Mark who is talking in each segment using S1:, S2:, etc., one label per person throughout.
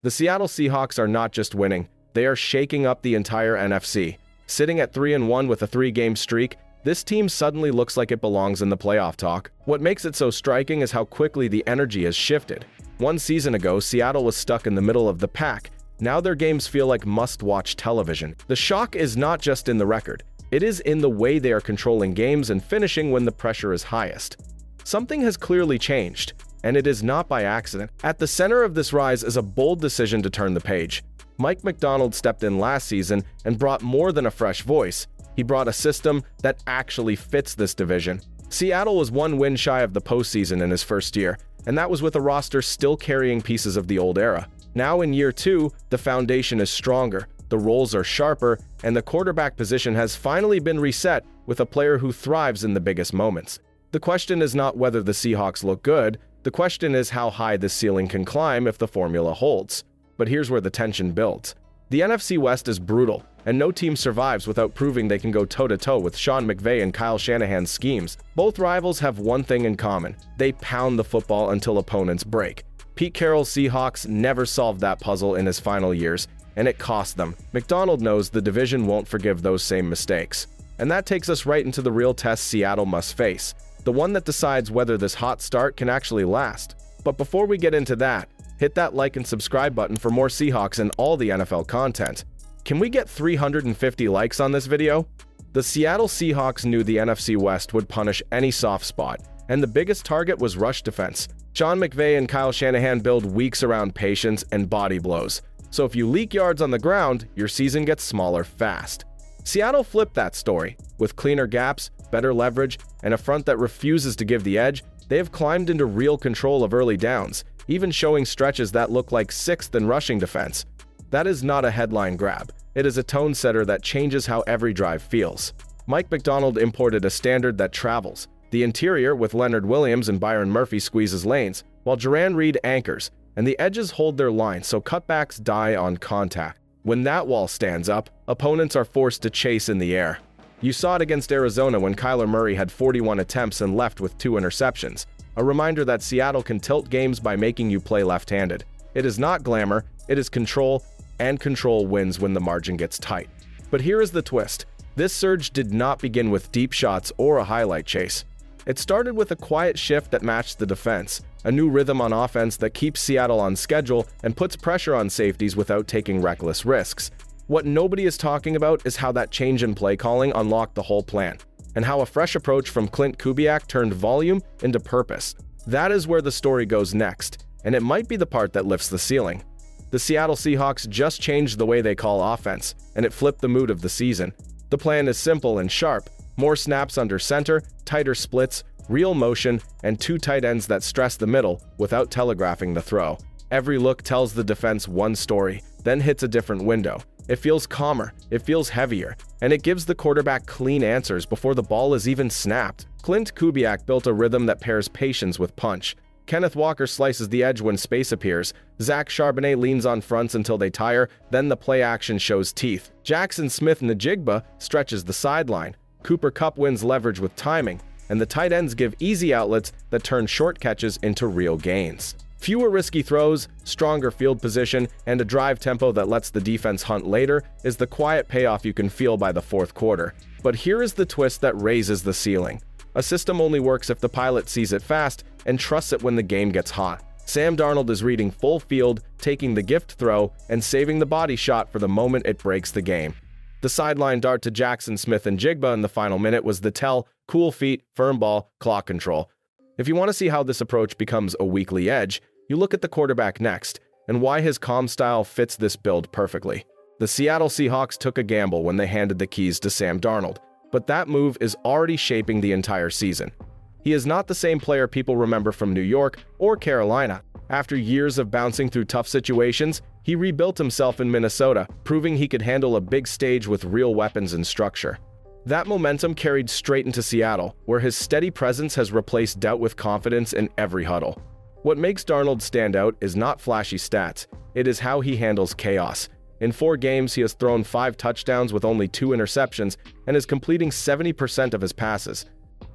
S1: The Seattle Seahawks are not just winning, they are shaking up the entire NFC. Sitting at 3-1 with a 3-game streak, this team suddenly looks like it belongs in the playoff talk. What makes it so striking is how quickly the energy has shifted. One season ago, Seattle was stuck in the middle of the pack. Now their games feel like must-watch television. The shock is not just in the record, it is in the way they are controlling games and finishing when the pressure is highest. Something has clearly changed, and it is not by accident. At the center of this rise is a bold decision to turn the page. Mike Macdonald stepped in last season and brought more than a fresh voice. He brought a system that actually fits this division. Seattle was 1 win shy of the postseason in his first year, and that was with a roster still carrying pieces of the old era. Now in year 2, the foundation is stronger, the roles are sharper, and the quarterback position has finally been reset with a player who thrives in the biggest moments. The question is not whether the Seahawks look good, the question is how high this ceiling can climb if the formula holds. But here's where the tension builds. The NFC West is brutal, and no team survives without proving they can go toe-to-toe with Sean McVay and Kyle Shanahan's schemes. Both rivals have one thing in common: they pound the football until opponents break. Pete Carroll's Seahawks never solved that puzzle in his final years, and it cost them. Macdonald knows the division won't forgive those same mistakes. And that takes us right into the real test Seattle must face, the one that decides whether this hot start can actually last. But before we get into that, hit that like and subscribe button for more Seahawks and all the NFL content. Can we get 350 likes on this video? The Seattle Seahawks knew the NFC West would punish any soft spot, and the biggest target was rush defense. Sean McVay and Kyle Shanahan build weeks around patience and body blows. So if you leak yards on the ground, your season gets smaller fast. Seattle flipped that story. With cleaner gaps, better leverage, and a front that refuses to give the edge, they have climbed into real control of early downs, even showing stretches that look like 6th in rushing defense. That is not a headline grab. It is a tone setter that changes how every drive feels. Mike Macdonald imported a standard that travels. The interior, with Leonard Williams and Byron Murphy, squeezes lanes, while Jarran Reed anchors, and the edges hold their line so cutbacks die on contact. When that wall stands up, opponents are forced to chase in the air. You saw it against Arizona when Kyler Murray had 41 attempts and left with 2 interceptions. A reminder that Seattle can tilt games by making you play left-handed. It is not glamour, it is control, and control wins when the margin gets tight. But here is the twist. This surge did not begin with deep shots or a highlight chase. It started with a quiet shift that matched the defense, a new rhythm on offense that keeps Seattle on schedule and puts pressure on safeties without taking reckless risks. What nobody is talking about is how that change in play calling unlocked the whole plan, and how a fresh approach from Klint Kubiak turned volume into purpose. That is where the story goes next, and it might be the part that lifts the ceiling. The Seattle Seahawks just changed the way they call offense, and it flipped the mood of the season. The plan is simple and sharp: more snaps under center, tighter splits, real motion, and 2 tight ends that stress the middle without telegraphing the throw. Every look tells the defense one story, then hits a different window. It feels calmer, it feels heavier, and it gives the quarterback clean answers before the ball is even snapped. Klint Kubiak built a rhythm that pairs patience with punch. Kenneth Walker slices the edge when space appears. Zach Charbonnet leans on fronts until they tire, then the play action shows teeth. Jackson Smith-Njigba stretches the sideline. Cooper Kupp wins leverage with timing, and the tight ends give easy outlets that turn short catches into real gains. Fewer risky throws, stronger field position, and a drive tempo that lets the defense hunt later is the quiet payoff you can feel by the fourth quarter. But here is the twist that raises the ceiling. A system only works if the pilot sees it fast and trusts it when the game gets hot. Sam Darnold is reading full field, taking the gift throw, and saving the body shot for the moment it breaks the game. The sideline dart to Jackson Smith-Njigba in the final minute was the tell: cool feet, firm ball, clock control. If you want to see how this approach becomes a weekly edge, you look at the quarterback next, and why his calm style fits this build perfectly. The Seattle Seahawks took a gamble when they handed the keys to Sam Darnold, but that move is already shaping the entire season. He is not the same player people remember from New York or Carolina. After years of bouncing through tough situations, he rebuilt himself in Minnesota, proving he could handle a big stage with real weapons and structure. That momentum carried straight into Seattle, where his steady presence has replaced doubt with confidence in every huddle. What makes Darnold stand out is not flashy stats, it is how he handles chaos. In 4 games, he has thrown 5 touchdowns with only 2 interceptions and is completing 70% of his passes.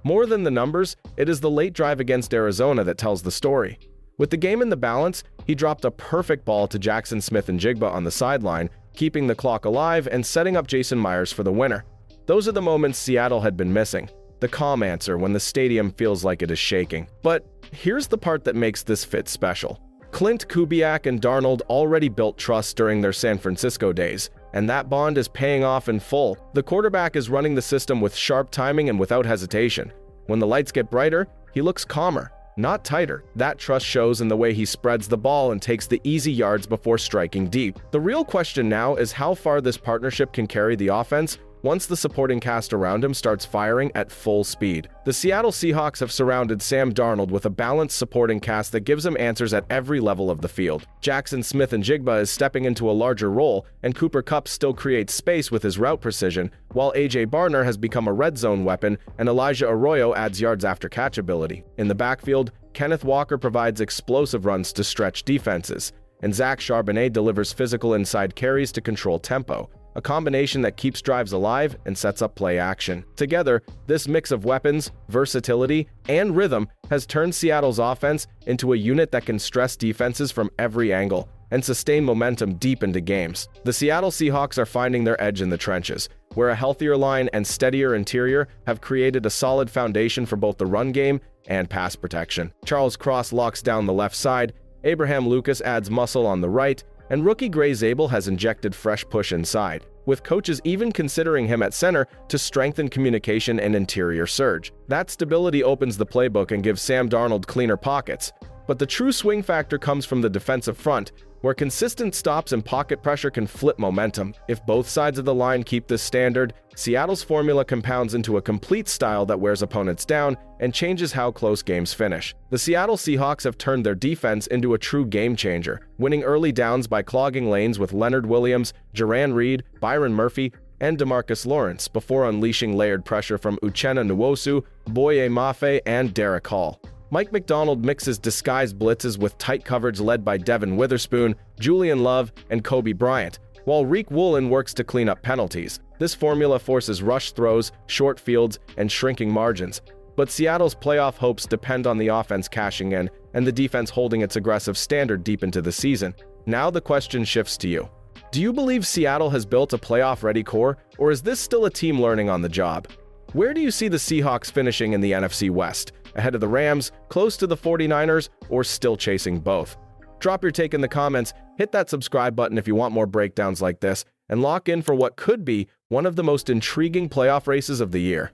S1: More than the numbers, it is the late drive against Arizona that tells the story. With the game in the balance, he dropped a perfect ball to Jackson Smith-Njigba on the sideline, keeping the clock alive and setting up Jason Myers for the winner. Those are the moments Seattle had been missing. The calm answer when the stadium feels like it is shaking. But here's the part that makes this fit special. Clint Kubiak and Darnold already built trust during their San Francisco days, and that bond is paying off in full. The quarterback is running the system with sharp timing and without hesitation. When the lights get brighter, he looks calmer, not tighter. That trust shows in the way he spreads the ball and takes the easy yards before striking deep. The real question now is how far this partnership can carry the offense once the supporting cast around him starts firing at full speed. The Seattle Seahawks have surrounded Sam Darnold with a balanced supporting cast that gives him answers at every level of the field. Jackson Smith-Njigba is stepping into a larger role, and Cooper Kupp still creates space with his route precision, while A.J. Barner has become a red zone weapon and Elijah Arroyo adds yards after catch ability. In the backfield, Kenneth Walker provides explosive runs to stretch defenses, and Zach Charbonnet delivers physical inside carries to control tempo, a combination that keeps drives alive and sets up play action. Together, this mix of weapons, versatility, and rhythm has turned Seattle's offense into a unit that can stress defenses from every angle and sustain momentum deep into games. The Seattle Seahawks are finding their edge in the trenches, where a healthier line and steadier interior have created a solid foundation for both the run game and pass protection. Charles Cross locks down the left side, Abraham Lucas adds muscle on the right, and rookie Gray Zabel has injected fresh push inside, with coaches even considering him at center to strengthen communication and interior surge. That stability opens the playbook and gives Sam Darnold cleaner pockets. But the true swing factor comes from the defensive front, where consistent stops and pocket pressure can flip momentum. If both sides of the line keep this standard, Seattle's formula compounds into a complete style that wears opponents down and changes how close games finish. The Seattle Seahawks have turned their defense into a true game changer, winning early downs by clogging lanes with Leonard Williams, Jaran Reed, Byron Murphy, and DeMarcus Lawrence before unleashing layered pressure from Uchenna Nwosu, Boye Mafe, and Derek Hall. Mike McDonald mixes disguised blitzes with tight coverage led by Devin Witherspoon, Julian Love, and Kobe Bryant, while Reek Woolen works to clean up penalties. This formula forces rush throws, short fields, and shrinking margins. But Seattle's playoff hopes depend on the offense cashing in and the defense holding its aggressive standard deep into the season. Now the question shifts to you. Do you believe Seattle has built a playoff-ready core, or is this still a team learning on the job? Where do you see the Seahawks finishing in the NFC West? Ahead of the Rams, close to the 49ers, or still chasing both? Drop your take in the comments, hit that subscribe button if you want more breakdowns like this, and lock in for what could be one of the most intriguing playoff races of the year.